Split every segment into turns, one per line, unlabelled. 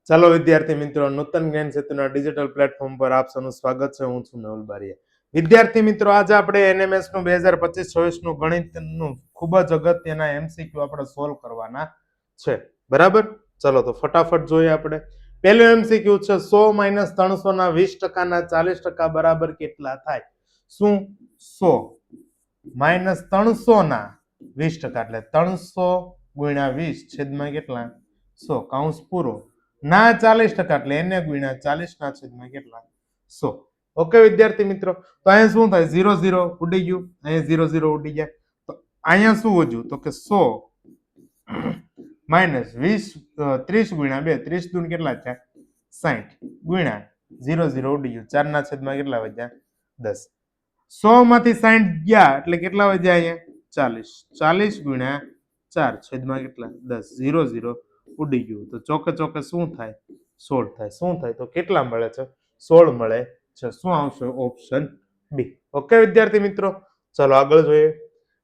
ચાલો વિદ્યાર્થી મિત્રો, નૂતન જ્ઞાન સેતુના ડિજિટલ પ્લેટફોર્મ પર આપ સૌનું સ્વાગત છે. હું છું મેહુલ બારિયા. વિદ્યાર્થી મિત્રો, આજે આપણે એનએમએસ નું 2025-26 નું ગણિતનું ખૂબ જ અગત્યના એમસીક્યુ આપણે સોલ્વ કરવાના છે. બરાબર, ચલો તો ફટાફટ જોઈએ આપણે. પહેલું એમસીક્યુ છે 100 - 300 ના 20% ના 40% બરાબર કેટલા થાય? શું 100 - 300 ના 20% એટલે 300 ગુણ્યા 20 છેદમાં કેટલા? 100 કૌંસ પૂરો ના 40% એટલે એને ગુણ્યા 40 ના છેદમાં કેટલા? 100. ઓકે વિદ્યાર્થી મિત્રો, તો અહીંયા શું થાય? 0 0 ઉડી ગયું, અહીંયા 0 0 ઉડી ગયા. તો અહીંયા શું વધ્યું? તો કે 100 માઇનસ 20 30 ગુણ્યા 2 30 દૂન કેટલા થયા? 60 ગુણ્યા 0 0 ઉડી ગયું, 4 ના છેદમાં કેટલા વધ્યા? 10. 100 માંથી 60 ગયા એટલે કેટલા વધ્યા? અહીંયા 40 40 ગુણ્યા 4 છેદમાં કેટલા? 10 0 0 ઉડી ગયું. તો ચોકે ચોકે શું થાય? 16 થાય. શું થાય? તો કેટલા મળે છે? 16 મળે છે. શું આવશે? ઓપ્શન બી. ઓકે વિદ્યાર્થી મિત્રો, ચલો આગળ જોઈએ.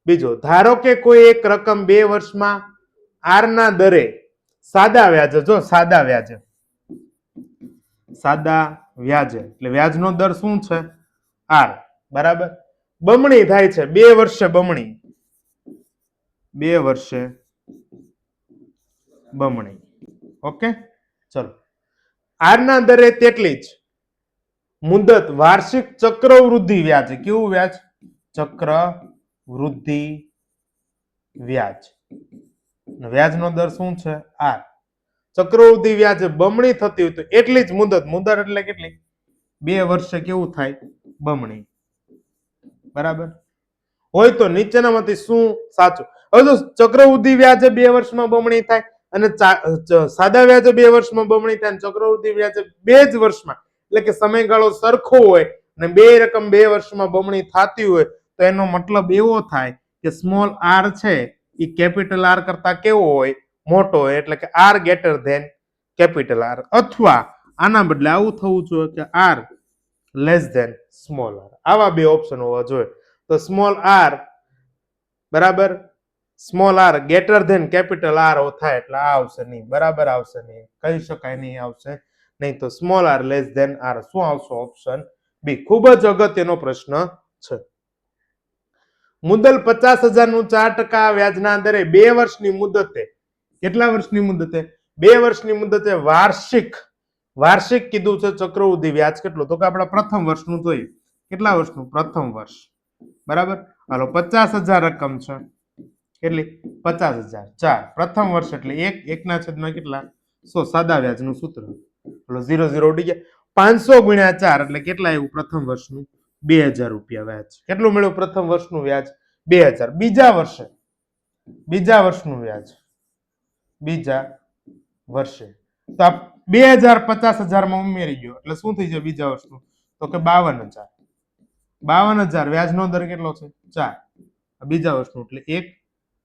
બીજો, ધારો કે કોઈ એક રકમ 2 વર્ષમાં આર ના દરે સાદા વ્યાજે, જો સાદા વ્યાજે એટલે વ્યાજનો દર શું છે? આર બરાબર બમણી થાય છે. 2 વર્ષે બમણી, 2 વર્ષે બમણી. ઓકે, ચલો. આર ના દરે તેટલી જ મુદત વાર્ષિક ચક્રવૃદ્ધિ વ્યાજ. કેવું વ્યાજ? ચક્રવૃદ્ધિ વ્યાજ. વ્યાજનો દર શું છે? આર. ચક્રવૃદ્ધિ વ્યાજ બમણી થતી હોય તો એટલી જ મુદત. મુદત એટલે કેટલી? 2 વર્ષે કેવું થાય? બમણી. બરાબર હોય તો નીચેનામાંથી શું સાચું? હવે તો ચક્રવૃદ્ધિ વ્યાજે 2 વર્ષમાં બમણી થાય અને સાદા વ્યાજે 2 વર્ષમાં બમણી થાય, ચક્રવૃદ્ધિ વ્યાજે 2 જ વર્ષમાં, એટલે કે સમયગાળો સરખો હોય અને બે રકમ 2 વર્ષમાં બમણી થતી હોય તો એનો મતલબ એવો થાય કે સ્મોલ આર છે એ કેપિટલ આર કરતા કેવો હોય? મોટો હોય. એટલે કે R greater than capital R, અથવા આના બદલે આવું થવું જોઈએ કે R less than small R. આવા બે ઓપ્શન હોવા જોઈએ. તો સ્મોલ આર બરાબર small R greater than capital R થાય એટલે આ આવશે નહીં. બરાબર આવશે નહીં, કહી શકાય નહીં, આવશે નહીં. તો small R less than R. શું આવશે? Option B. ખૂબ જ અગત્યનો પ્રશ્ન છે. મુદ્દલ 50,000 નું 4% વ્યાજના દરે 2 વર્ષની મુદતે, કેટલા વર્ષની મુદતે? 2 વર્ષની મુદતે વાર્ષિક કીધું છે. ચક્રવૃદ્ધિ વ્યાજ કેટલું? તો કે આપણે પ્રથમ વર્ષનું જોઈએ. કેટલા વર્ષનું? પ્રથમ વર્ષ. બરાબર, હાલો 50,000 રકમ છે. કેટલી? 50,000. 4 પ્રથમ વર્ષ એટલે 1 ના છેદમાં કેટલા? 100. સાદા વ્યાજનું સૂત્ર. હાલો 0 0 ઉડી ગયા. 500 ગુણ્યા 4 એટલે કેટલા આવ્યું? પ્રથમ વર્ષનું 2000 રૂપિયા વ્યાજ. કેટલું મળ્યું? પ્રથમ વર્ષનું વ્યાજ 2000. બીજા વર્ષનું વ્યાજ બીજા વર્ષે તો 2000 50,000 માં ઉમેરી ગયો એટલે શું થઈ જાય બીજા વર્ષનું? તો કે 52,000. 52,000 વ્યાજનો દર કેટલો છે? 4. બીજા વર્ષનું એટલે 1.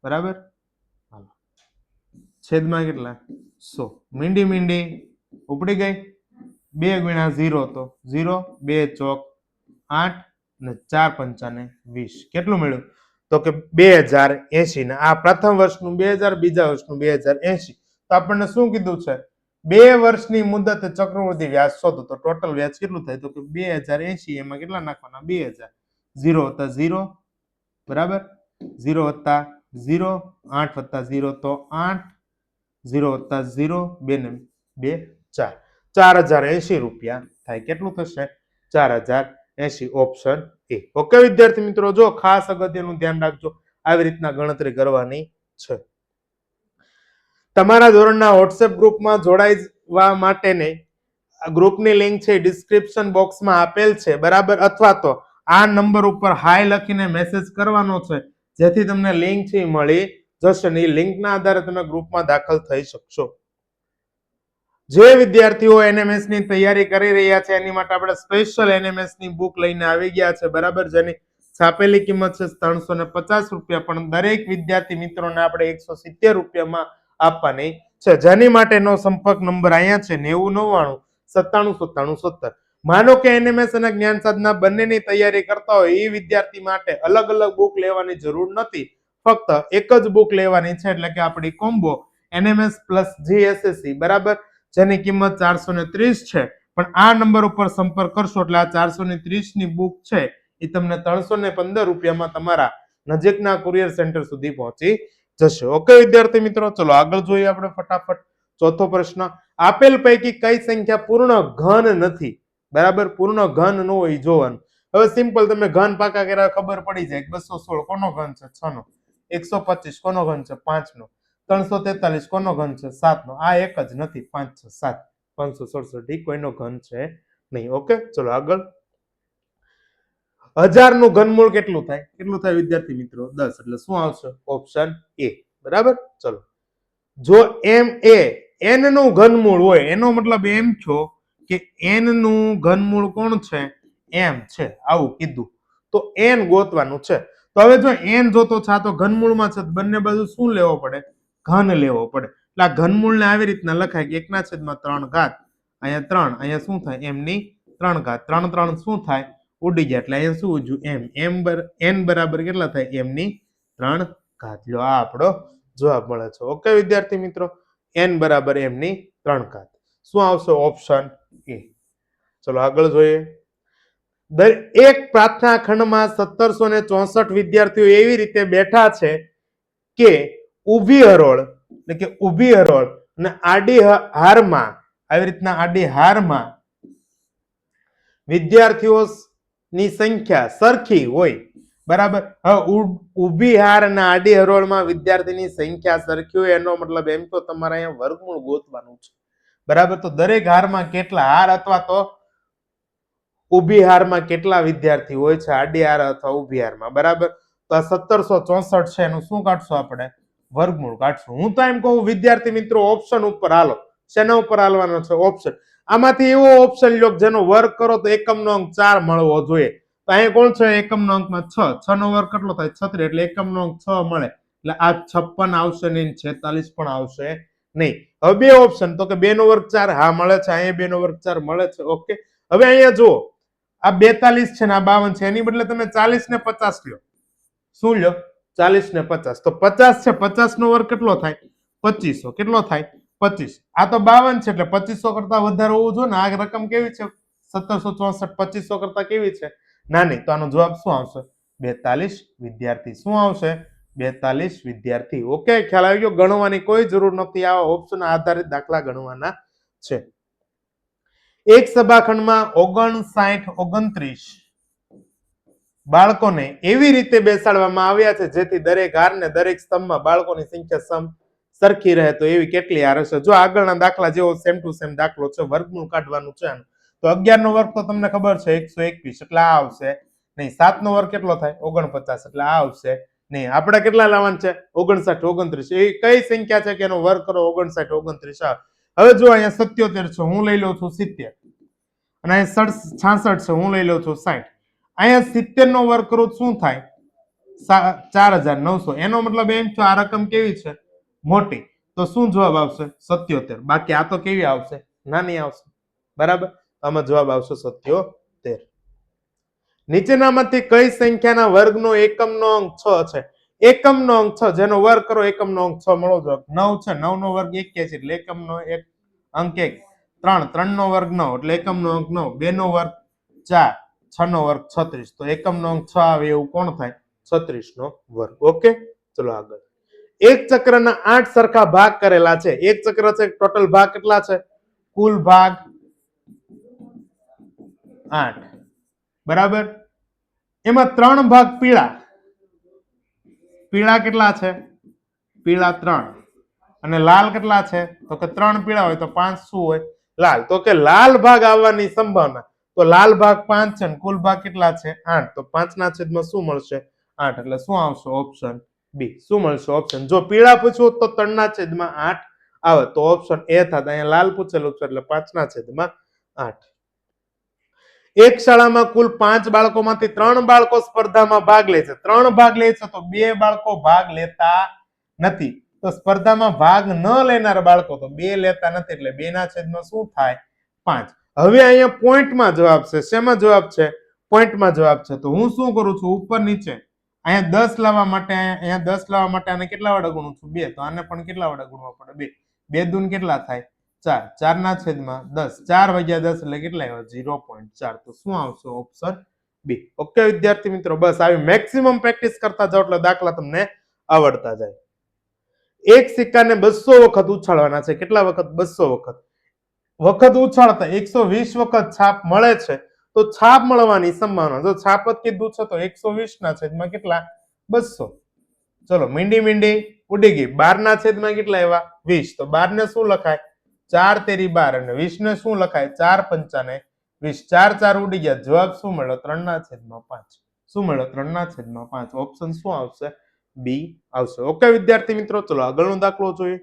બરાબર, છેદમાં કેટલા? 100. મીંડી ઉપડી ગઈ. 2 ગુણ્યા 0 તો 0, 2 ચોક 8 ને 4 પંચાને 20. કેટલું મળ્યું? તો કે 2080. ને આ પ્રથમ વર્ષનું 2000, બીજા વર્ષનું 2080. તો આપણને શું કીધું છે? 2 વર્ષની મુદત ચક્રવૃદ્ધિ વ્યાજ શોધો. તો ટોટલ વ્યાજ કેટલું થાય? તો કે 2080. એમાં કેટલા નાખવાના? 2000. 0 વત્તા 0 બરાબર, 0 વત્તા 0, 8 વત્તા 0 તો 8, 0 વત્તા 0, 2 ને 2 4. 4080 રૂપિયા થાય. કેટલું થશે? 4080. Option A. ઓકે વિદ્યાર્થી મિત્રો, જો ખાસ અગત્યનું ધ્યાન રાખજો, આવી રીતના ગણતરી કરવાની છે. તમારા ધોરણના વોટ્સએપ ગ્રુપમાં જોડાવા માટેની ગ્રુપની લિંક છે ડિસ્ક્રિપ્શન બોક્સમાં આપેલ છે. બરાબર, અથવા તો આ નંબર ઉપર હાય લખીને મેસેજ કરવાનો છે, જેથી તમને લિંક છે મળી જશે. ને એ લિંકના આધારે તમે ગ્રુપમાં દાખલ થઈ શકશો. જે વિદ્યાર્થીઓ એનએમએસ ની તૈયારી કરી રહ્યા છે એની માટે આપણે સ્પેશિયલ એનએમએસ ની બુક લઈને આવી ગયા છે. બરાબર, જેની છાપેલી કિંમત છે 350 રૂપિયા, પણ દરેક વિદ્યાર્થી મિત્રોને આપણે 170 રૂપિયામાં આપવાની છે. જેની માટેનો સંપર્ક નંબર અહીંયા છે 9099979797. માનો કે એનએમએસ અને જ્ઞાન સાધના બંનેની તૈયારી કરતા હોય એ વિદ્યાર્થી માટે અલગ અલગ બુક લેવાની જરૂર નથી, ફક્ત એક જ બુક લેવાની છે. એટલે કે આપણી કોમ્બો એનએમએસ પ્લસ જીએસએસસી. બરાબર, જેની કિંમત 430 છે, પણ આ નંબર ઉપર સંપર્ક કરશો એટલે આ 430 ની બુક છે એ તમને 315 રૂપિયામાં તમારા નજીકના કુરિયર સેન્ટર સુધી પહોંચી જશે. ઓકે વિદ્યાર્થી મિત્રો, ચલો આગળ જોઈએ આપણે ફટાફટ. ચોથો પ્રશ્ન, આપેલ પૈકી કઈ સંખ્યા પૂર્ણ ઘન નથી? બરાબર, પૂર્ણ ઘન ન હોય જોવાનું. હવે સિમ્પલ, તમે ઘન પાકા કર્યા ખબર પડી જાય. 216 કોનો ઘન છે? 6 નો. 125 કોનો ઘન છે? 5 નો. 343 કોનો ઘન છે? 7 નો. આ એક જ નથી, 5 6 7 567 કોઈનો ઘન છે નહીં. ઓકે, ચલો આગળ. 1000 નું ઘનમૂળ કેટલું થાય? કેટલું થાય વિદ્યાર્થી મિત્રો? 10. એટલે શું આવશે? Option A. બરાબર, ચલો. જો m એ n નું ઘનમૂળ હોય, એનો મતલબ એમ છો કે n નું ઘનમૂળ કોણ છે? m છે, આવું કીધું. તો n ગોતવાનું છે. તો હવે જો n જોતો છે, તો ઘનમૂળમાં છે, બંને બાજુ શું લેવો પડે? ઘન લેવો પડે. એટલે આ ઘનમૂળને આવી રીતના લખાય કે 1/3 ઘાત, અહીંયા 3, અહીંયા શું થાય? m ની 3 ઘાત. 3 3 શું થાય? ઉડી ગયા. એટલે અહીંયા શું ઉજ્યું? n બરાબર કેટલા થાય? m ની 3 ઘાત. લો, આ આપણો જવાબ મળે છે. ઓકે વિદ્યાર્થી મિત્રો, n બરાબર m ની 3 ઘાત. શું આવશે? Option A. ચલો આગળ જોઈએ. એક પ્રાર્થના ખંડમાં 1764 વિદ્યાર્થીઓ એવી રીતે બેઠા છે કે ઊભી હરોળ એટલે કે ઊભી હરોળ અને આડી હારમાં, આવી રીતના આડી હારમાં વિદ્યાર્થીઓની સંખ્યા સરખી હોય. બરાબર, હવે ઊભી હાર અને આડી હરોળમાં વિદ્યાર્થીની સંખ્યા સરખી હોય એનો મતલબ એમ તો તમારે અહીંયા વર્ગમૂળ ગોતવાનું છે. બરાબર, તો દરેક હારમાં કેટલા હાર અથવા તો ઊભી હારમાં કેટલા વિદ્યાર્થી હોય છે, આડી હાર અથવા ઊભી હારમાં? બરાબર, તો આ 1764 છે, એનું શું કાઢશું આપણે? વર્ગમૂળ કાઢશું. હું તો એમ કહું વિદ્યાર્થી મિત્રો, ઓપ્શન ઉપર હાલો. શેના ઉપર હાલવાનો છે? ઓપ્શન. આમાંથી એવો ઓપ્શન લ્યો જેનો વર્ગ કરો તો એકમનો અંક 4 મળવો જોઈએ. તો અહીંયા કોણ છે? એકમનો અંકમાં 6. 6 નો વર્ગ કેટલો થાય? 36. એટલે એકમનો અંક 6 મળે. એટલે આ 56 આવશે નહીં, 46 પણ આવશે નહીં. હવે બે ઓપ્શન, તો કે 2 નો વર્ગ 4, હા મળે છે. અહીંયા 2 નો વર્ગ 4 મળે છે. ઓકે, હવે અહીંયા જુઓ, આ 42 છે ને આ 52 છે, એની બદલે તમે 40 ને 50 લ્યો. શું લ્યો? 40 ને 50. તો 50 છે, 50 નો વર્ગ કેટલો થાય? 2500. કેટલો થાય? 25. આ તો 52 છે, એટલે 2500 કરતા વધારે હોવું જોઈએ ને. આ રકમ કેવી છે? 1764. 2500 કરતા કેવી છે? નાની. તો આનો જવાબ શું આવશે? 42 વિદ્યાર્થી. શું આવશે? 42 વિદ્યાર્થી. ઓકે, ખ્યાલ આવી ગયો? ગણવાની કોઈ જરૂર નથી, આવા ઓપ્શન આધારિત દાખલા ગણવાના છે. એક સભાખંડમાં 59 29 બાળકોને એવી રીતે બેસાડવામાં આવ્યા છે જેથી દરેક હાર ને દરેક સ્તંભમાં બાળકોની સંખ્યા સરખી રહે. તો એવી કેટલી હાર હશે? જો આગળના દાખલા જેવો સેમ ટુ સેમ દાખલો છે, વર્ગમૂળ કાઢવાનું છે. તો 11 નો વર્ગ તો તમને ખબર છે 121, એટલે આ આવશે નહીં. 7 નો વર્ગ કેટલો થાય? 49, એટલે આ આવશે નહીં. આપણે કેટલા લાવવાનું છે? 59 29. એ કઈ સંખ્યા છે કે એનો વર્ગ કરો? 59 29 આવે. હવે જો અહીંયા 77 છે, હું લઈ લઉં છું 70, અને અહીંયા 66 છે, હું લઈ લઉં છું 60. અહીંયા 70 નો વર્ગ કરું શું થાય? 4900. એનો મતલબ એમ છે આ રકમ કેવી છે? મોટી. તો શું જવાબ આવશે? 77. બાકી આ તો કેવી આવશે? નાની આવશે. બરાબર, આમાં જવાબ આવશે 77. નીચેનામાંથી કઈ સંખ્યાના વર્ગનો એકમનો અંક 6 છે? એકમનો અંક 6, જેનો વર્ગ કરો એકમનો અંક 6 મળો જવાબ. 9 છે, 9 નો વર્ગ 81, એટલે એકમનો એક અંક 1. 3, 3 નો વર્ગ 9, એટલે એકમનો અંક 9. 2 નો વર્ગ 4, 6 નો વર્ગ 36. તો એકમનો અંક 6 આવે એવું કોણ થાય? 36 નો વર્ગ. ઓકે, ચલો આગળ. એક ચક્રના 8 સરખા ભાગ કરેલા છે. એક ચક્ર છે, ટોટલ ભાગ કેટલા છે? કુલ ભાગ 8. બરાબર, એમાં 3 ભાગ પીળા. પીળા કેટલા છે? પીળા 3. અને લાલ કેટલા છે? તો કે 3 પીળા હોય તો 5 શું હોય? લાલ. તો કે લાલ ભાગ આવવાની સંભાવના. તો લાલ ભાગ 5 છે, કુલ ભાગ કેટલા છે? 8. તો 5 ના છેદમાં શું મળશે? 8. એટલે શું આવશે? Option B. શું મળશે? ઓપ્શન. જો પીળા પૂછવું તો 3 ના છેદમાં 8 આવે, તો ઓપ્શન એ થાત. અહીંયા લાલ પૂછેલું છે એટલે 5 ના છેદમાં 8. એક શાળામાં કુલ 5 બાળકોમાંથી 3 બાળકો સ્પર્ધામાં ભાગ લે છે. 3 ભાગ લે છે તો 2 બાળકો ભાગ લેતા નથી. તો સ્પર્ધામાં ભાગ ન લેનાર બાળકો તો 2 લેતા નથી, એટલે 2 ના છેદમાં શું થાય? 5. હવે અહીંયા પોઈન્ટમાં જવાબ છે. શેમાં જવાબ છે? પોઈન્ટમાં જવાબ છે. તો હું શું કરું છું? ઉપર નીચે અહીંયા 10 લાવવા માટે, અહીંયા 10 લાવવા માટે આને કેટલા વડે ગુણું છું? 2. તો આને પણ કેટલા વડે ગુણવા પડે? 2. 2 દૂન કેટલા થાય? 4 4 ના છેદમાં 10 4 વાગ્યા 10 એટલે કેટલા આવ્યા 0.4 તો શું આવશે ઓપ્શન બી ઓકે વિદ્યાર્થી મિત્રો બસ આવી મેક્સિમમ પ્રેક્ટિસ કરતા જાઓ એટલે દાખલા તમને આવડતા જાય એક સિક્કાને 200 વખત ઉછાળવાના છે કેટલા વખત 200 વખત ઉછાળતા 120 વખત છાપ મળે છે તો છાપ મળવાની સંભાવના જો છાપ જ કીધું છે તો 120 ના છેદમાં કેટલા 200 ચલો મીંડી ઉડી ગઈ 12 ના છેદમાં કેટલા આવ્યા 20 તો 12 ને શું લખાય 4 તેરી 12 અને 20 ને શું લખાય 4 પંચાને 20 4 4 ઉડી ગયા જવાબ શું મળ્યો 3 ના છેદમાં 5 શું મળ્યો 3 ના છેદમાં 5 ઓપ્શન શું આવશે બી આવશે ઓકે વિદ્યાર્થી મિત્રો ચલો આગળનો દાખલો જોઈએ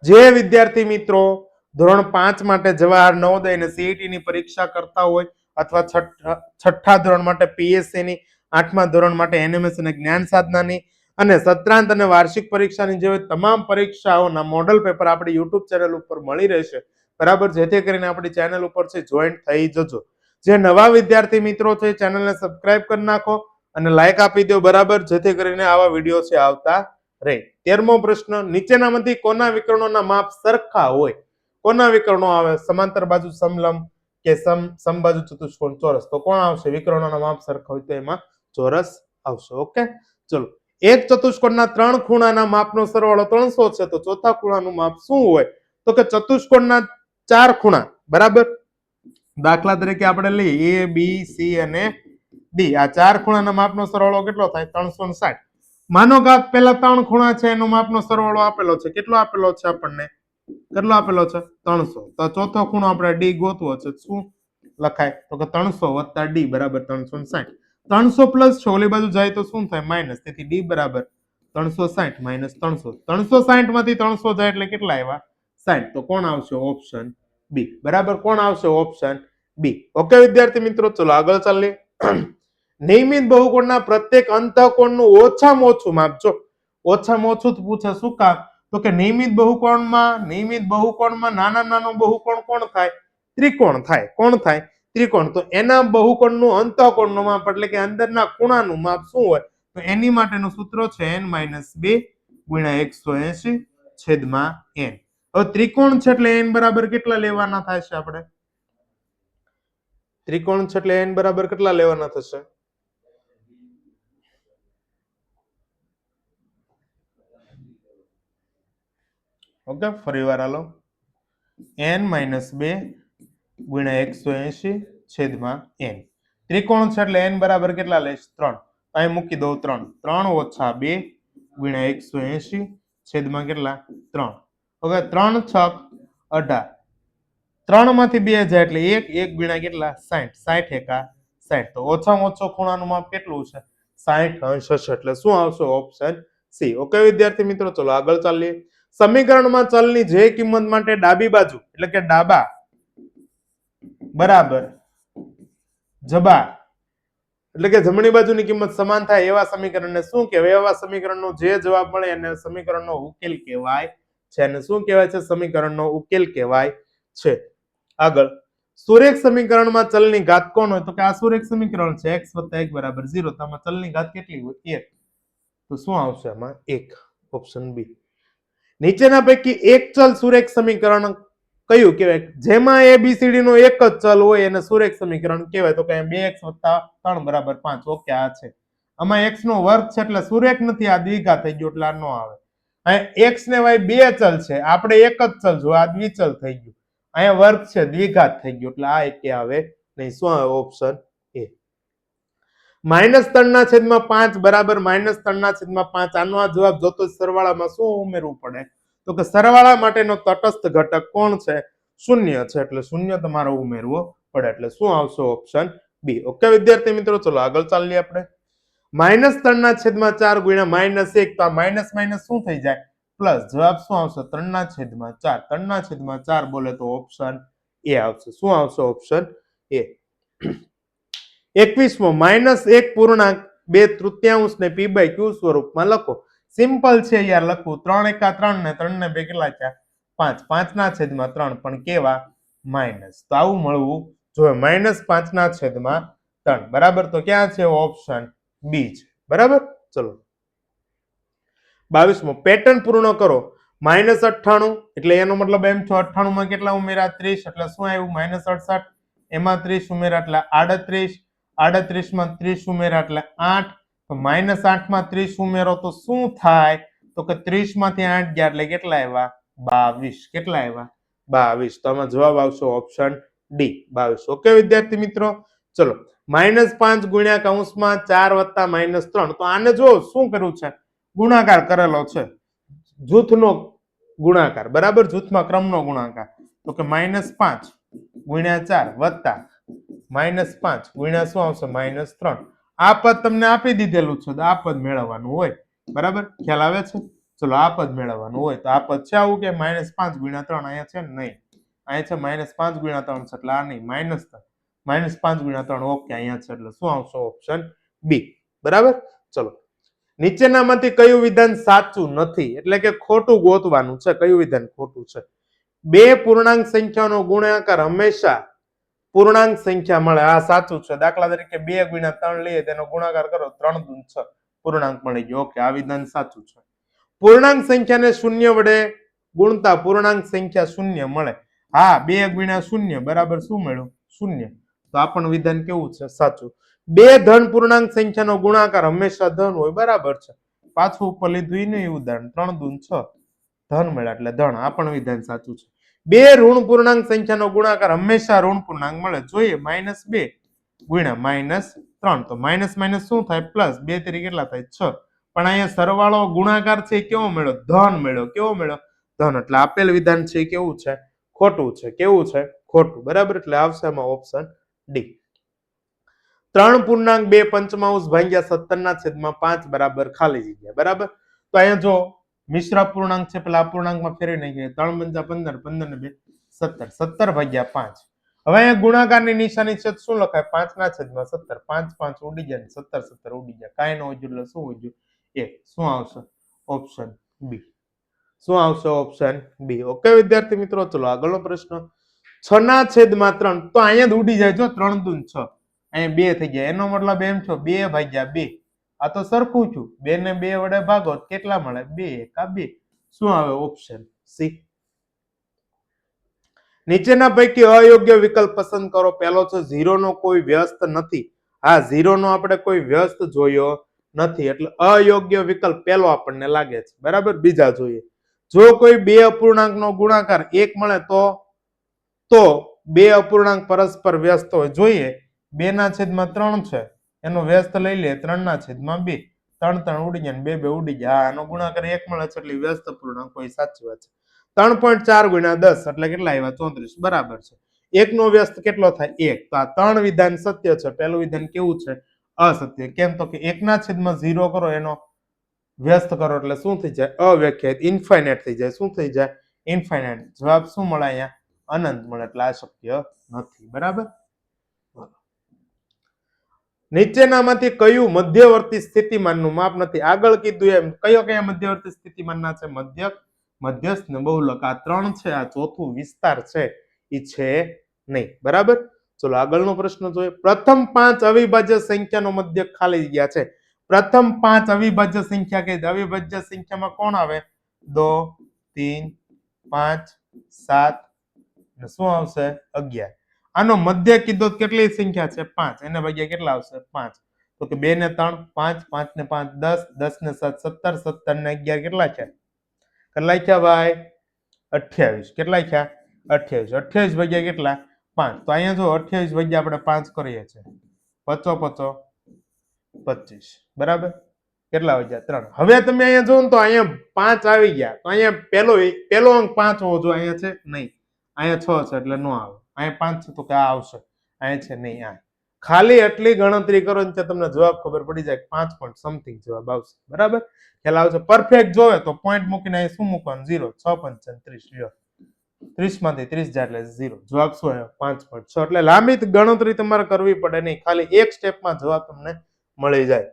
જે વિદ્યાર્થી મિત્રો ધોરણ 5 માટે જવાહર નવોદય અને સીઈટી ની પરીક્ષા કરતા હોય અથવા છઠ્ઠા ધોરણ માટે પીએસસી ની 8મા ધોરણ માટે એનએમએસ અને જ્ઞાન સાધનાની અને સત્રાંત અને વાર્ષિક પરીક્ષાની જેવી તમામ પરીક્ષાઓના મોડલ પેપર આપણી યુટ્યુબ ચેનલ ઉપર મળી રહેશે બરાબર જેથી કરીને આપણી ચેનલ ઉપર છે જોઈન્ટ થઈ જજો જે નવા વિદ્યાર્થી મિત્રો છે ચેનલને સબસ્ક્રાઇબ કરી નાખો અને લાઈક આપી દો બરાબર જેથી કરીને આવા વિડીયો છે આવતા રહે 13મો પ્રશ્ન નીચેનામાંથી કોના વિકર્ણોના માપ સરખા હોય કોના વિકર્ણો આવે સમાંતર બાજુ સમલંબ કે સમબાજુ ચતુષ્કોણ ચોરસ તો કોણ આવશે વિકર્ણોના માપ સરખા હોય તો એમાં ચોરસ આવશે ઓકે ચલો એક ચતુષ્કોણના 3 ખૂણાના માપનો સરવાળો 300 છે તો ચોથા ખૂણાનું માપ શું હોય તો કે ચતુષ્કોણના 4 ખૂણા બરાબર દાખલા તરીકે આપણે લઈએ A B C અને D આ 4 ખૂણાના માપનો સરવાળો કેટલો થાય 360 માનો કે પેલા 3 ખૂણા છે એનો માપનો સરવાળો આપેલો છે કેટલો આપેલો છે આપણને કેટલો આપેલો છે 300 તો ચોથો ખૂણો આપણે D ગોતવો છે શું લખાય તો કે 300 D બરાબર 360 300 પ્લસ છે ઓલી બાજુ જાય તો શું થાય માઇનસ તેથી D બરાબર 360 માઇનસ 300 360 માંથી 300 જાય એટલે કેટલા આવ્યા 60 તો કોણ આવશે ઓપ્શન બી બરાબર કોણ આવશે ઓપ્શન બી ઓકે વિદ્યાર્થી મિત્રો ચલો આગળ ચાલીએ નિયમિત બહુકોણના પ્રત્યેક અંતઃકોણનું ઓછામાં ઓછું માપ જો ઓછામાં ઓછું જ પૂછે શું કામ તો કે નિયમિત બહુકોણમાં નાનો બહુકોણ કોણ થાય ત્રિકોણ થાય કોણ થાય ત્રિકોણ તો એના બહુકોણનું અંતઃકોણનું માપ એટલે કે અંદરના ખૂણાનું માપ શું હોય તો એની માટેનું સૂત્ર છે n-2 ગુણ્યા 180 છેદમાં n હવે ત્રિકોણ છે એટલે n બરાબર કેટલા લેવાના થાય છે આપણે ત્રિકોણ છે એટલે n બરાબર કેટલા લેવાના થશે ઓકે ફરીવાર હાલો n-2 ગુણ્યા 180 છેદમાં n ત્રિકોણ છે એટલે n બરાબર કેટલા લઈશ 3 અહીં મૂકી દઉં 3 3 ઓછા 2 ગુણ્યા 180 છેદમાં કેટલા 3 હવે 3 છક 18 3 માંથી 2 જાય એટલે 1 ગુણ્યા કેટલા 60 60 એકા 60 તો ઓછામાં ઓછો ખૂણાનું માપ કેટલું છે 60 અંશ હશે એટલે શું આવશે ઓપ્શન સી ઓકે વિદ્યાર્થી મિત્રો ચલો આગળ ચાલીએ સમીકરણમાં ચલની જે કિંમત માટે ડાબી બાજુ એટલે કે ડાબા બરાબર જબા એટલે કે જમણી બાજુની કિંમત સમાન થાય એવા સમીકરણને શું કહેવાય એવા સમીકરણનો જે જવાબ મળે એને સમીકરણનો ઉકેલ કહેવાય છે અને શું કહેવાય છે સમીકરણનો ઉકેલ કહેવાય છે આગળ સુરેખ સમીકરણમાં ચલની ઘાત કોણ હોય તો કે આ સુરેખ સમીકરણ છે x + 1 = 0 તો આમાં ચલની ઘાત કેટલી હોય 1 તો શું આવશે આમાં 1 ઓપ્શન બી નીચેના પૈકી એક ચલ સુરેખ સમીકરણ કયું કહેવાય જેમાં ABCD નો એક જ ચલ હોય એને સુરેખ સમીકરણ કહેવાય તો કે 2x + 3 = 5 ઓકે આ છે આમાં x નો વર્ગ છે એટલે સુરેખ નથી આ દ્વિઘાત થઈ ગયો એટલે આ નો આવે અહીં x ને y બે ચલ છે આપણે એક જ ચલ જો આ દ્વિચલ થઈ ગયું અહીંયા વર્ગ છે દ્વિઘાત થઈ ગયો એટલે આ એકે આવે નહીં શું આવે ઓપ્શન એ -3/5 બરાબર -3/5 આનો આ જવાબ જોતો સરવાળામાં શું ઉમેરવું પડે તો કે સરવાળા માટેનો તટસ્થ ઘટક કોણ છે શૂન્ય છે એટલે શૂન્ય તમારો ઉમેરવો પડે એટલે શું આવશે ઓપ્શન બી ઓકે વિદ્યાર્થી મિત્રો ચલો આગળ ચાલીએ આપણે -3/4 ગુણ્યા -1 તો આ માઇનસ માઇનસ શું થઈ જાય પ્લસ જવાબ શું આવશે 3/4 3/4 બોલે તો ઓપ્શન એ આવશે શું આવશે ઓપ્શન એ 21મો -1 પૂર્ણાંક 2/3 ને p/q સ્વરૂપમાં લખો સિમ્પલ છે યાર લખવું 3 એકા 3 ને 3 ને 2 કેટલા થયા 5 5/3 પણ કેવા માઇનસ તો આવું મળવું જોઈએ -5/3 બરાબર તો ક્યાં છે ઓપ્શન બી છે બરાબર ચલો 22મો પેટર્ન પૂર્ણ કરો -98 એટલે એનો મતલબ એમ થયો 98 માં કેટલા ઉમેરા 30 એટલે શું આવ્યું -68 એમાં 30 ઉમેરા એટલે 38 38 માં 30 ઉમેરા એટલે 8 તો -8 માં 30 ઉમેરો તો શું થાય તો કે 30 માંથી 8 ગયા એટલે કેટલા આવ્યા 22 કેટલા આવ્યા 22 તો આમાં જવાબ આવશે ઓપ્શન ડી 22 ઓકે વિદ્યાર્થી મિત્રો ચલો -5 ગુણ્યા કૌંસમાં 4 વત્તા -3 તો આને જો શું કર્યું છે ગુણાકાર કરેલો છે જૂથનો ગુણાકાર બરાબર જૂથમાં ક્રમનો ગુણાકાર તો કે -5 ગુણ્યા 4 વત્તા -5 ગુણ્યા શું આવશે -3 આ પદ તમને આપી દીધેલું છે તો આ પદ મેળવવાનું હોય બરાબર ખ્યાલ આવે છે ચલો આ પદ મેળવવાનું હોય તો આ પદ છે આવું કે -5 ગુણ્યા 3 અહીંયા છે નહીં અહીંયા છે -5 ગુણ્યા 3 છે એટલે આ નહીં -5 ગુણ્યા 3 ઓકે અહીંયા છે એટલે શું આવશે ઓપ્શન બી બરાબર ચલો નીચેનામાંથી કયું વિધાન સાચું નથી એટલે કે ખોટું ગોતવાનું છે કયું વિધાન ખોટું છે બે પૂર્ણાંક સંખ્યાનો ગુણાકાર હંમેશા પૂર્ણાંક સંખ્યા મળે આ સાચું છે દાખલા તરીકે 2 ગુણ્યા 3 લઈએ તેનો ગુણાકાર કરો 3 દૂન 6 પૂર્ણાંક મળી ગયો ઓકે આ વિધાન સાચું છે પૂર્ણાંક સંખ્યાને શૂન્ય વડે ગુણતા પૂર્ણાંક સંખ્યા શૂન્ય મળે હા 2 ગુણ્યા 0 બરાબર શું મળ્યું શૂન્ય તો આ પણ વિધાન કેવું છે સાચું બે ધન પૂર્ણાંક સંખ્યાનો ગુણાકાર હંમેશા ધન હોય બરાબર છે પાછું ઉપર લીધું એ નહીં ઉદાહરણ 3 દૂન 6 ધન મળ્યા એટલે ધન આ પણ વિધાન સાચું છે બે ઋણ પૂર્ણાંક સંખ્યાનો ગુણાકાર હંમેશા ઋણ પૂર્ણાંક મળે જોઈએ -2 ગુણ્યા -3 તો માઇનસ માઇનસ શું થાય પ્લસ 2 તરી કેટલા થાય 6 પણ અહીંયા સરવાળો ગુણાકાર છે કેવો મળ્યો ધન મળ્યો કેવો મળ્યો ધન એટલે આપેલ વિધાન છે કેવું છે ખોટું છે કેવું છે ખોટું બરાબર એટલે આવશે એમાં ઓપ્શન ડી 3 પૂર્ણાંક 2 પંચમાંશ ભાગ્યા 17 ના છેદમાં 5 બરાબર ખાલી જગ્યા બરાબર તો અહીંયા જો મિશ્ર પૂર્ણાંક છે પેલા અપૂર્ણાંકમાં ફેરવી નાખીએ 3 × 15 15 ને 2 17 17 ભાગ્યા 5 હવે અહીંયા ગુણાકારની નિશાની છે શું લખાય 5 ના છેદમાં 17 5 5 ઉડી જાય 17 17 ઉડી જાય કાંઈ ન હોય એટલે શું હોય એ શું આવશે ઓપ્શન બી શું આવશે ઓપ્શન બી ઓકે વિદ્યાર્થી મિત્રો ચલો આગળનો પ્રશ્ન 6 ના છેદમાં 3 તો અહીંયા જ ઉડી જાય જો 3 દૂન 6 અહીંયા 2 થઈ ગયા એનો મતલબ એમ છો 2 ભાગ્યા 2 આ તો સરખું છું 2 ને 2 વડે ભાગો કેટલા મળે 2 એકા 2 શું આવે ઓપ્શન સી નીચેના પૈકી અયોગ્ય વિકલ્પ પસંદ કરો પહેલો છે 0 નો કોઈ વ્યસ્ત નથી હા 0 નો આપણે કોઈ વ્યસ્ત જોયો નથી એટલે અયોગ્ય વિકલ્પ પહેલો આપણને લાગે છે બરાબર બીજા જોઈએ જો કોઈ બે અપૂર્ણાંકનો ગુણાકાર 1 મળે તો બે અપૂર્ણાંક પરસ્પર વ્યસ્ત હોય જોઈએ 2 ના છેદમાં 3 છે એનો વ્યસ્ત લઈ લે 3 ના છેદમાં 2 3 3 ઉડી ગયા 2 2 ઉડી ગયા આનો ગુણાકાર 1 મળે છે એટલે વ્યસ્ત પૂર્ણાંક કોઈ સાચી વાત છે 3.4 ગુણ્યા 10 એટલે કેટલા આવ્યા 34 બરાબર છે 1 નો વ્યસ્ત કેટલો થાય 1 તો આ ત્રણ વિધાન સત્ય છે પહેલું વિધાન કેવું છે અસત્ય કેમ તો કે 1 ના છેદમાં 0 કરો એનો વ્યસ્ત કરો એટલે શું થઈ જાય અવ્યાખ્યાયિત ઇન્ફાઇનાઇટ થઈ જાય શું થઈ જાય ઇન્ફાઇનાઇટ જવાબ શું મળે અહીંયા અનંત મળે એટલે આ શક્ય નથી બરાબર નીચેનામાંથી કયું મધ્યવર્તી સ્થિતિમાનનું માપ નથી આગળ કીધું એમ કયા મધ્યવર્તી સ્થિતિમાનના છે મધ્યસ્થ ને બહુલક આ ત્રણ છે આ ચોથું વિસ્તાર છે એ છે નહીં બરાબર ચલો આગળનો પ્રશ્ન જોઈએ પ્રથમ 5 અવિભાજ્ય સંખ્યાનો મધ્યક ખાલી જગ્યા છે પ્રથમ 5 અવિભાજ્ય સંખ્યા કે અવિભાજ્ય સંખ્યામાં કોણ આવે 2 3 5 7 ને શું આવશે 11 આનો મધ્ય કીધો કેટલી સંખ્યા છે 5 એને ભાગ્યા કેટલા આવશે 5 તો કે 2 ને 3 5 5 ને 5 10 10 ને 7 17 17 ને 11 કેટલા છે કેટલા થયા ભાઈ 28 કેટલા થયા 28 28 ભાગ્યા કેટલા 5 તો અહીંયા જો 28 ભાગ્યા આપણે 5 કરીએ છીએ 5 5 25 બરાબર કેટલા વાગ્યા 3 હવે તમે અહીંયા જોવો તો અહીંયા 5 આવી ગયા તો અહીંયા પહેલો અંક 5 હોવો જોઈએ અહીંયા છે નહીં અહીંયા 6 છે એટલે નો આવે અહીંયા 5 છે તો કે આ આવશે અહીંયા છે નહીં આ ખાલી એટલી ગણતરી કરો ને તમને જવાબ ખબર પડી જાય 5 પોઈન્ટ સમથિંગ જવાબ આવશે બરાબર ખ્યાલ આવશે પરફેક્ટ જોવે તો પોઈન્ટ મૂકીને અહીં શું મૂકવાનું 0 6 5 30 લ્યો 30 માંથી 30 જાય એટલે 0 જવાબ શું આવ્યો 5.6 એટલે લાંબી ગણતરી તમારે કરવી પડે નહીં ખાલી એક સ્ટેપમાં જવાબ તમને મળી જાય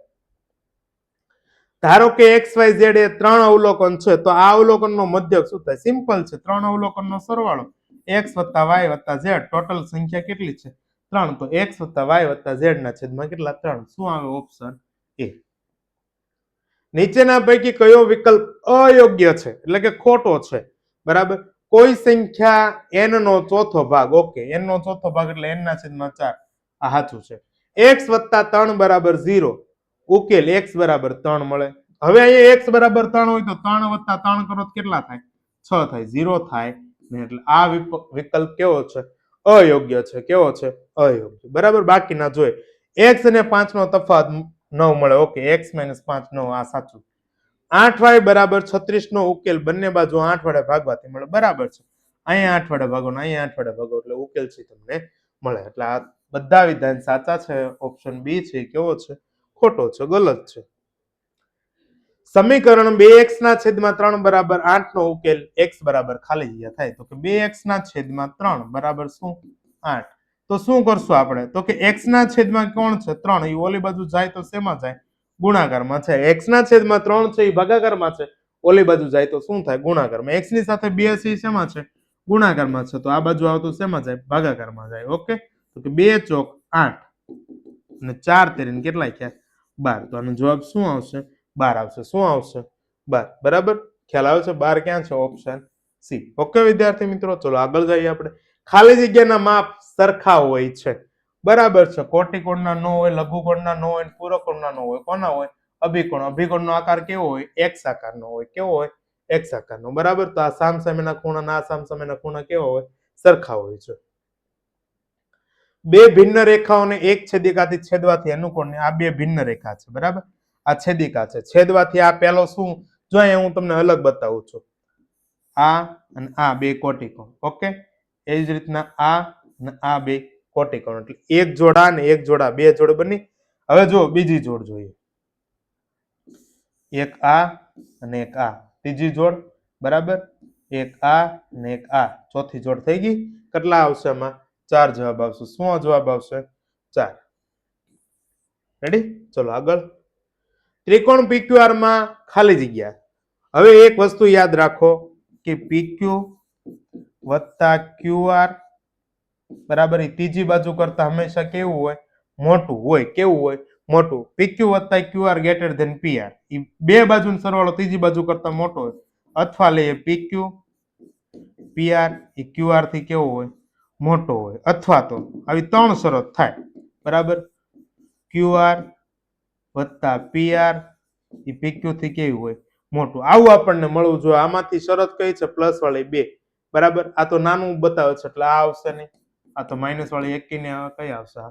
ધારો કે XYZ એ 3 અવલોકન છે તો આ અવલોકનનો મધ્યક શું થાય સિમ્પલ છે 3 અવલોકનનો સરવાળો x + y + z ટોટલ સંખ્યા કેટલી છે 3 તો x + y + z ના છેદમાં કેટલા 3 શું આવે ઓપ્શન એ નીચેના પૈકી કયો વિકલ્પ અયોગ્ય છે એટલે કે ખોટો છે? બરાબર, કોઈ સંખ્યા n નો ચોથો ભાગ, ઓકે, n નો ચોથો ભાગ એટલે n ના છેદમાં 4, આ સાચું છે. x વત્તા 3 બરાબર 0, ઉકેલ x બરાબર 3 મળે. હવે અહીંયા x બરાબર 3 હોય તો 3 વત્તા 3 કરો તો કેટલા થાય? 6 થાય, 0 થાય ને, એટલે આ વિકલ્પ કેવો છે? અયોગ્ય છે. કેવો છે? અયોગ્ય. બરાબર, બાકીના જોઈએ. x અને 5 નો તફાવત 9 મળે, ઓકે, x - 5 9, આ સાચું. 8y બરાબર 36 નો ઉકેલ બંને બાજુ 8 વડે ભાગવાથી મળે, બરાબર છે. અહીંયા 8 વડે ભાગો ને અહીંયા 8 વડે ભાગો એટલે ઉકેલ છે તમને મળે. એટલે આ બધા વિધાન સાચા છે. ઓપ્શન બી છે કેવો છે? ખોટો છે, ગલત છે. સમીકરણ 2x ના છેદમાં 3 બરાબર 8 નો ઉકેલ x બરાબર ખાલી જગ્યા થાય. તો કે 2x ના છેદમાં 3 બરાબર શું? 8. તો શું કરશું આપણે? તો કે x ના છેદમાં કોણ છે? 3. એ ઓલી બાજુ જાય તો શેમાં જાય? ગુણાકારમાં છે. x ના છેદમાં 3 છે એ ભાગાકારમાં છે, ઓલી બાજુ જાય તો શું થાય? ગુણાકારમાં. x ની સાથે 2 છે શેમાં છે? ગુણાકારમાં છે. તો આ બાજુ આવતું શેમાં જાય? ભાગાકારમાં જાય. ઓકે, તો કે 2 ચોક 8 અને 4 તેરીને કેટલા થયા? 12. તો આનો જવાબ શું આવશે? 12 આવશે. શું આવશે? 12. બરાબર, ખ્યાલ આવે છે? 12 ક્યાં છે? Option C. ઓકે વિદ્યાર્થી મિત્રો, ચલો આગળ જઈએ આપણે. ખાલી જગ્યાના માપ સરખા હોય છે, બરાબર છે. કોટિકોણના ન હોય, લઘુકોણના ન હોય, પૂરકોણના ન હોય. કોના હોય? અભિકોણ. અભિકોણનો આકાર કેવો હોય? એક્સ આકારનો હોય. કેવો હોય? એક્સ આકારનો. બરાબર, તો આ સામસામેના ખૂણા ના સામસામેના ખૂણા કેવા હોય? સરખા હોય છે. બે ભિન્ન રેખાઓને એક છેદિકાથી છેદવાથી અનુકોણને, આ બે ભિન્ન રેખા છે, બરાબર. આ છેદિકા છે. છેદવાથી આ પેલો શું? જો અહીંયા હું તમને અલગ બતાવું છું. આ અને આ બે કોટિકોણ, ઓકે. એ જ રીતના આ અને આ બે કોટિકોણ, એટલે એક જોડા ને એક જોડા, બે જોડ બની. હવે જો બીજી જોડ જોઈએ. એક આ અને એક આ, ત્રીજી જોડ, બરાબર. એક આ અને એક આ, ચોથી જોડ થઈ ગઈ. કેટલા આવશે આમાં? 4 જવાબ આવશે. શું જવાબ આવશે? 4. રેડી? ચલો આગળ. ત્રિકોણ PQR માં ખાલી જગ્યા. હવે એક વસ્તુ યાદ રાખો કે PQ વત્તા QR બરાબર એ ત્રીજી બાજુ કરતા હંમેશા કેવું હોય? મોટું હોય. કેવું હોય? મોટું. PQ વત્તા QR ગ્રેટર ધેન PR, એ બે બાજુનો સરવાળો ત્રીજી બાજુ કરતા મોટો હોય. અથવા લઈએ PQ PR એ QR થી કેવો હોય? મોટો હોય. અથવા તો આવી ત્રણ શરત થાય, બરાબર. QR વત્તા PR એ PQ થી કેવું હોય? મોટું. આવું આપણને મળવું જોઈએ. આમાંથી શરત કઈ છે? પ્લસ વાળી 2, બરાબર. આ તો નાનું બતાવે છે એટલે આ આવશે નહીં. આ તો માઇનસ વાળી 1 ને કઈ આવશે?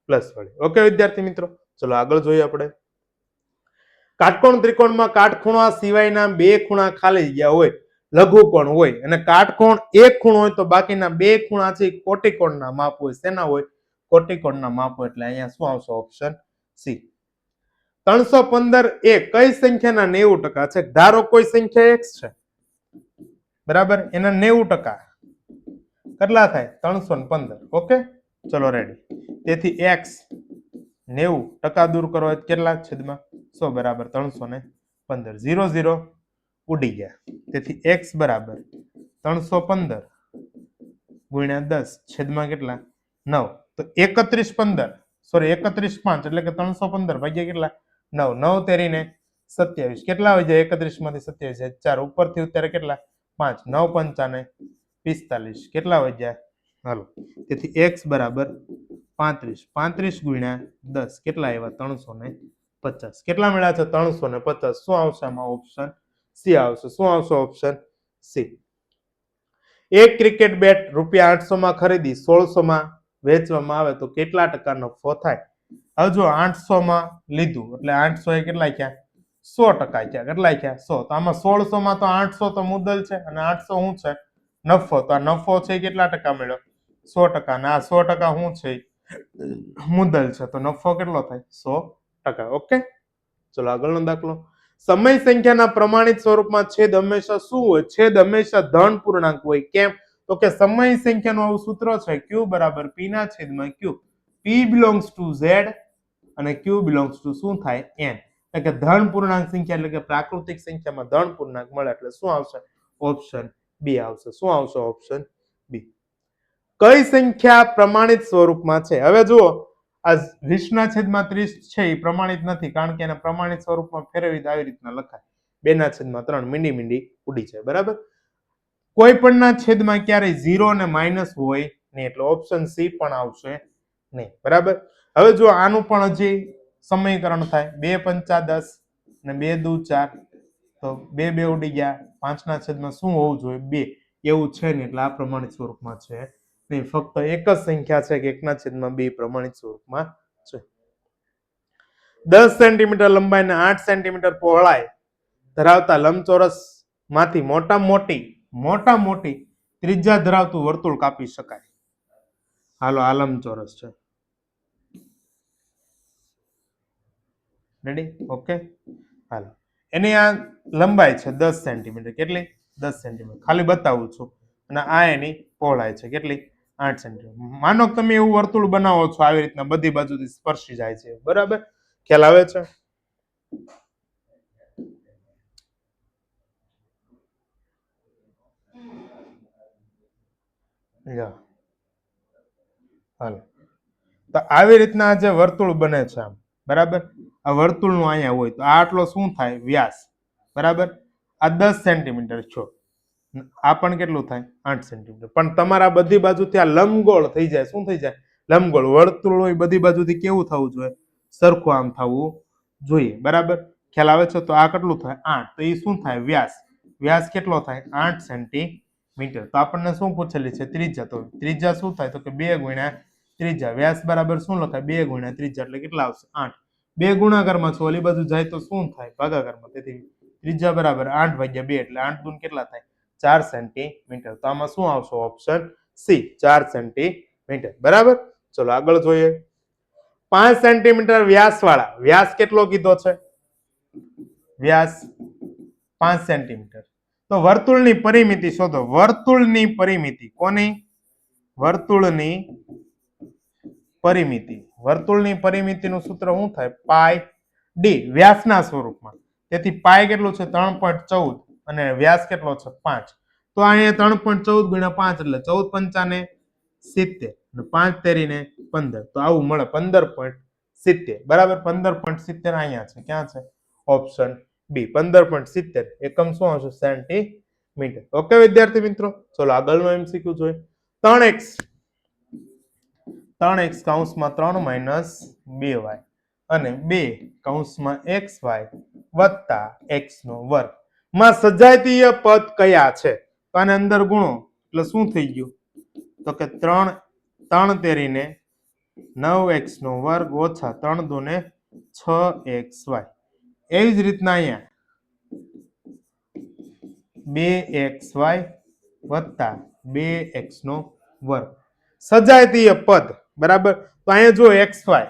પ્લસ વાળી. ઓકે વિદ્યાર્થી મિત્રો, ચલો આગળ જોઈએ આપણે. કાટકોણ ત્રિકોણમાં કાટખૂણા સિવાયના બે ખૂણા ખાલી જગ્યા હોય, લઘુકોણ હોય, અને કાટકોણ એક ખૂણો હોય તો બાકીના બે ખૂણા છે કોટિકોણના માપ હોય. શેના હોય? કોટિકોણના માપ હોય. એટલે અહીંયા શું આવશે? Option C. 315 એ કઈ સંખ્યાના 90% છે? ધારો કોઈ સંખ્યા x છે, બરાબર, એના 90%. કેટલા થાય? 315. ઓકે, ચલો રેડી. તેથી x 90% દૂર કરો કેટલા? છેદમાં 100 બરાબર 315. 0 0 ઉડી ગયા. તેથી x બરાબર 315 ગુણ્યા 10 છેદમાં કેટલા? 9. તો 31 5 એટલે કે 315 ભાગ્યા કેટલા? 9. 9 તેરીને 27. કેટલા હોય જાય? 31 માંથી 27 જાય 4. ઉપરથી અત્યારે કેટલા? 5. 9 પંચાને 45. કેટલા હોય જાય? હાલો. તેથી x બરાબર 35. 35 ગુણ્યા 10 કેટલા આવ્યા? 350. કેટલા મળ્યા છે? 350. શું આવશે આમાં? ઓપ્શન સી આવશે. શું આવશે? Option C. એક ક્રિકેટ બેટ ₹800 માં ખરીદી 1600 માં વેચવામાં આવે તો કેટલા ટકા નફો થાય? હવે જો 800 માં લીધું એટલે 800 એ કેટલા થયા? 100% થયા. કેટલા થયા? 100. તો આમાં 1600 માં તો 800 તો મુદ્દલ છે અને 800 શું છે? નફો. તો આ નફો છે કેટલા ટકા મળ્યો? 100%. અને આ 100% શું છે? મુદ્દલ છે. તો નફો કેટલો થાય? 100%. ઓકે, ચલો આગળનો દાખલો. સમય સંખ્યાના પ્રમાણિત સ્વરૂપમાં છેદ હંમેશા શું હોય? છેદ હંમેશા ધન પૂર્ણાંક હોય. કેમ? તો કે સમય સંખ્યાનું આવું સૂત્ર છે q બરાબર p ના છેદમાં q. p belongs to z અને q belongs to શું થાય? n. એટલે કે ધન પૂર્ણાંક સંખ્યા એટલે કે પ્રાકૃતિક સંખ્યામાં ધન પૂર્ણાંક મળે એટલે શું આવશે? ઓપ્શન બી આવશે. શું આવશે? Option B. કઈ સંખ્યા પ્રમાણિત સ્વરૂપમાં છે? હવે જુઓ, આ 20/30 છે એ પ્રમાણિત નથી, કારણ કે એને પ્રમાણિત સ્વરૂપમાં ફેરવી આવી રીતના લખાય 2/3 મીંડી મીંડી ઉડી જાય. બરાબર. કોઈ પણના છેદમાં ક્યારેય 0 અને માઇનસ હોય નહીં, એટલે ઓપ્શન સી પણ આવશે નહીં. બરાબર. હવે જો આનું પણ હજી સમીકરણ થાય 2 પંચા 10 અને 2 દુ 4, તો 2 2 ઉડી ગયા. 5/, શું હોવું જોઈએ? 2. એવું છે ને, એટલે આ પ્રમાણિત સ્વરૂપમાં છે નહીં. ફક્ત એક જ સંખ્યા છે કે 1/2 પ્રમાણિત સ્વરૂપમાં છે. 10 સેન્ટીમીટર લંબાઈ અને 8 સેન્ટીમીટર પહોળાઈ ધરાવતા લંબચોરસ માંથી મોટા મોટી ત્રિજ્યા ધરાવતું વર્તુળ કાપી શકાય. હાલો, આ લંબચોરસ છે. રેડી? ઓકે. હાલો, એની આ લંબાઈ છે 10 સેન્ટીમીટર. કેટલી? 10 સેન્ટીમીટર. ખાલી બતાવું છું. અને આ એની પહોળાઈ છે કેટલી? 8 સેન્ટીમીટર. માનો કે તમે એવું વર્તુળ બનાવો છો, આવી રીતના બધી બાજુથી સ્પર્શી જાય છે. બરાબર? ખ્યાલ આવે છે? હાલો, તો આવી રીતના જે વર્તુળ બને છે આમ, બરાબર, આ વર્તુળનું અહીંયા હોય તો આ આટલો શું થાય? વ્યાસ. બરાબર. આ 10 સેન્ટીમીટર છો, આ પણ કેટલું થાય? 8 સેન્ટીમીટર. પણ તમારા બધી બાજુથી આ લંબગોળ થઈ જાય. શું થઈ જાય? લંબગોળ. વર્તુળ હોય બધી બાજુથી કેવું થવું જોઈએ? સરખું આમ થવું જોઈએ. બરાબર. ખ્યાલ આવે છે? તો આ કેટલું થાય? 8. તો એ શું થાય? વ્યાસ. વ્યાસ કેટલો થાય? 8 સેન્ટીમીટર. તો આપણને શું પૂછેલી છે? ત્રિજ્યા. તો ત્રિજ્યા શું થાય? તો કે 2 ગુણ્યા ત્રિજ્યા. વ્યાસ બરાબર શું લખાય? 2 ગુણ્યા ત્રિજ્યા, એટલે કેટલા આવશે? 8. 2 ગુણાકારમાં છે, ઓલી બાજુ જાય તો શું થાય? ભાગાકારમાં. તેથી ત્રિજ્યા બરાબર 8 ભાગ્યા 2, એટલે 8 દૂન કેટલા થાય? 4 સેન્ટીમીટર. તો આમાં શું આવશે? Option C, 4 centimetre. બરાબર. ચલો આગળ જોઈએ. 5 સેન્ટીમીટર વ્યાસ વાળા, વ્યાસ કેટલો કીધો છે? વ્યાસ 5 સેન્ટીમીટર. તો વર્તુળની પરિમિતિ શોધો. વર્તુળની પરિમિતિ કોની? વર્તુળની પરિમિતિ. વર્તુળની પરિમિતિનું સૂત્ર શું થાય? પાઈ ડી, વ્યાસના સ્વરૂપમાં. તેથી પાઈ કેટલું છે? 3.14 અને વ્યાસ કેટલો છે? 5. તો અહીંયા 3.14 ગુણ્યા 5 એટલે 14 પંચાને 70 અને 5 તેરીને 15. તો આવું મળે 15.70. બરાબર. 15.70 અહીંયા છે. ક્યાં છે? Option B, 15.70. એકમ શું આવશે? સેન્ટીમીટર. ઓકે વિદ્યાર્થી મિત્રો, ચલો આગળનો એમસીક્યુ જોઈએ. 3x કૌંસમાં 3 માઇનસ 2y અને 2 કૌંસમાં xy વત્તા x નો વર્ગ માં સજાતીય પદ કયા છે? તો આને અંદર ગુણો એટલે શું થઈ ગયું? તો કે 3 તેરીને 9x નો વર્ગ ઓછા 3 દુને 6xy. એવી જ રીતના અહીંયા 2xy વત્તા 2x નો વર્ગ સજાતીય પદ. બરાબર. તો અહીંયા જો xy,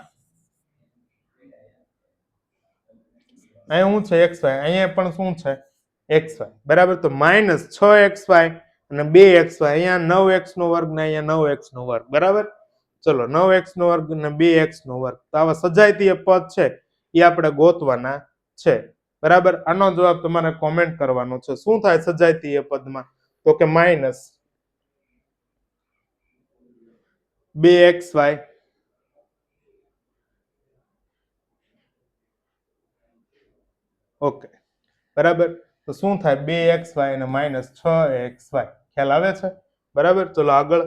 અહીંયા શું છે? xy. અહીંયા પણ શું છે? xy. બરાબર. તો માઇનસ 6xy અને 2xy. અહીંયા 9x નો વર્ગ ને અહીંયા 9x નો વર્ગ. બરાબર. ચલો, 9x નો વર્ગ અને 2x નો વર્ગ. તો આવા સજાતીય પદ છે એ આપણે ગોતવાના છે. બરાબર. આનો જવાબ તમારે કોમેન્ટ કરવાનો છે. શું થાય સજાતીય પદમાં? તો કે માઇનસ 2xy ઓકે. બરાબર. તો શું થાય? 2xy અને માઇનસ 6xy. ખ્યાલ આવે છે? બરાબર. ચલો આગળ.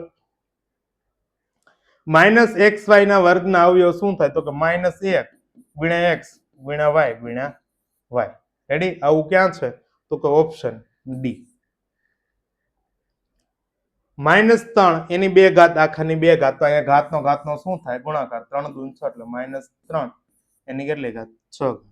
માઇનસ xy ના વર્ગના અવયવ શું થાય? તો કે માઇનસ 1 ગુણ્યા x ગુણ્યા y ગુણ્યા y. રેડી? આવું ક્યાં છે? તો કે ઓપ્શન ડી. માઇનસ 3 એની 2 ઘાત આખાની 2 ઘાત. તો અહીંયા ઘાતનો શું થાય? ગુણાકાર. 3 દૂ 6 એટલે માઇનસ 3 એની કેટલી ઘાત? 6 ઘાત.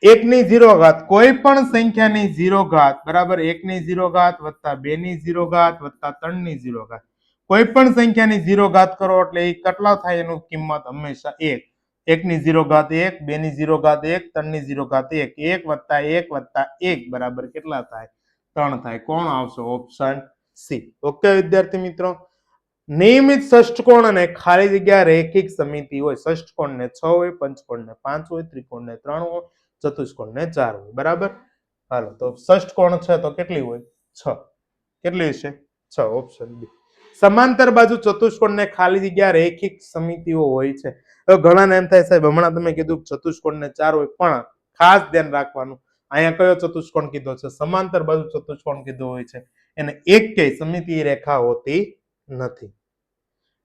1 ની 0 ઘાત, કોઈ પણ સંખ્યાની 0 ઘાત બરાબર 1 ની 0 ઘાત વત્તા 2 ની 0 ઘાત વત્તા 3 ની 0 ઘાત. કોઈ પણ સંખ્યાની 0 ઘાત કરો એટલે એ કેટલા થાય? એનું કિંમત હંમેશા 1. 1 ની 0 ઘાત 1, 2 ની 0 ઘાત 1, 3 ની 0 ઘાત 1. 1 વત્તા 1 વત્તા 1 બરાબર કેટલા થાય? 3 થાય. કોણ આવશે? Option C. ઓકે વિદ્યાર્થી મિત્રો, નિયમિત ષષ્ઠકોણ અને ખાલી જગ્યા રેખિક સમિતિ હોય. ષષ્ઠકોણને 6 હોય, પંચકોણને 5 હોય, ત્રિકોણને 3 હોય, ચતુષ્કોણને 4 હોય. બરાબર. હાલો, તો ષષ્ઠકોણ છે તો કેટલી હોય? 6. કેટલી છે? 6. Option B. સમાંતર બાજુ ચતુષ્કોણને ખાલી જગ્યા રૈખિક સમિતિઓ હોય છે. હવે ઘણાને એમ થાય સાહેબ હમણાં તમે કીધું ચતુષ્કોણને 4 હોય, પણ ખાસ ધ્યાન રાખવાનું અહીંયા કયો ચતુષ્કોણ કીધો છે? સમાંતર બાજુ ચતુષ્કોણ કીધો હોય છે. એને એક કે સમિતિ રેખા હોતી નથી.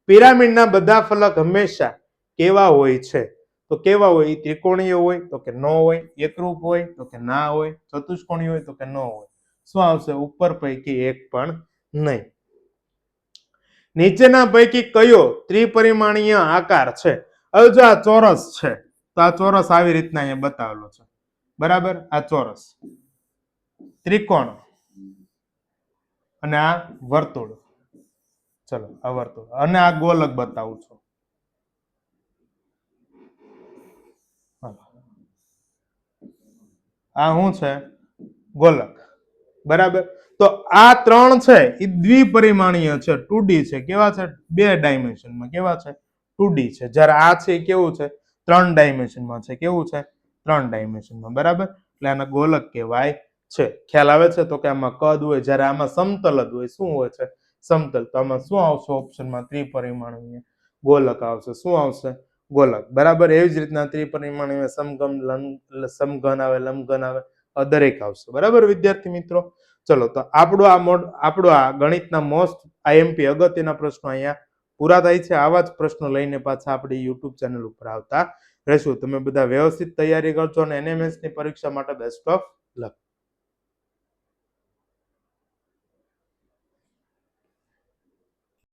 પિરામિડના બધા ફલક હંમેશા કેવા હોય છે? તો કેવા હોય? ત્રિકોણીય હોય તો કે ન હોય, એકરૂપ હોય તો કે ના હોય, ચતુષ્કોણીય હોય તો કે ન હોય. શું આવશે? ઉપર પૈકી એક પણ નહીં. નીચેના પૈકી કયો ત્રિપરિમાણીય આકાર છે? હવે જો આ ચોરસ છે તો આ ચોરસ આવી રીતના અહીંયા બતાવેલો છે, બરાબર? આ ચોરસ, ત્રિકોણ અને આ વર્તુળ. ચલો આ વર્તુળ અને આ ગોલક બતાવું છું. આ શું છે? ગોલક, બરાબર? તો આ ત્રણ છે એ દ્વિપરિમાણીય છે, 2D છે. કેવા છે? 2 ડાયમેન્શનમાં. કેવા છે? 2D છે. જ્યારે આ છે એ કેવું છે? 3 ડાયમેન્શનમાં છે. કેવું છે? 3 ડાયમેન્શનમાં, બરાબર? એટલે આને ગોલક કહેવાય છે. ખ્યાલ આવે છે? તો કે આમાં કદ હોય, જ્યારે આમાં સમતલ જ હોય. શું હોય છે? સમતલ. તો આમાં શું આવશે? ઓપ્શનમાં ત્રિપરિમાણીય ગોલક આવશે. શું આવશે? ગોલક, બરાબર? એવી જ રીતના ત્રિપરિમાણીય સમઘન આવે, લંબઘન આવે, દરેક આવશે, બરાબર વિદ્યાર્થી મિત્રો? ચલો, તો આપણું આ ગણિતના મોસ્ટ આઈએમપી અગત્યના પ્રશ્નો અહીંયા પૂરા થાય છે. આવા જ પ્રશ્નો લઈને પાછા આપણી યુટ્યુબ ચેનલ ઉપર આવતા રહેશું. તમે બધા વ્યવસ્થિત તૈયારી કરજો અને એનએમએસ ની પરીક્ષા માટે બેસ્ટ ઓફ લક.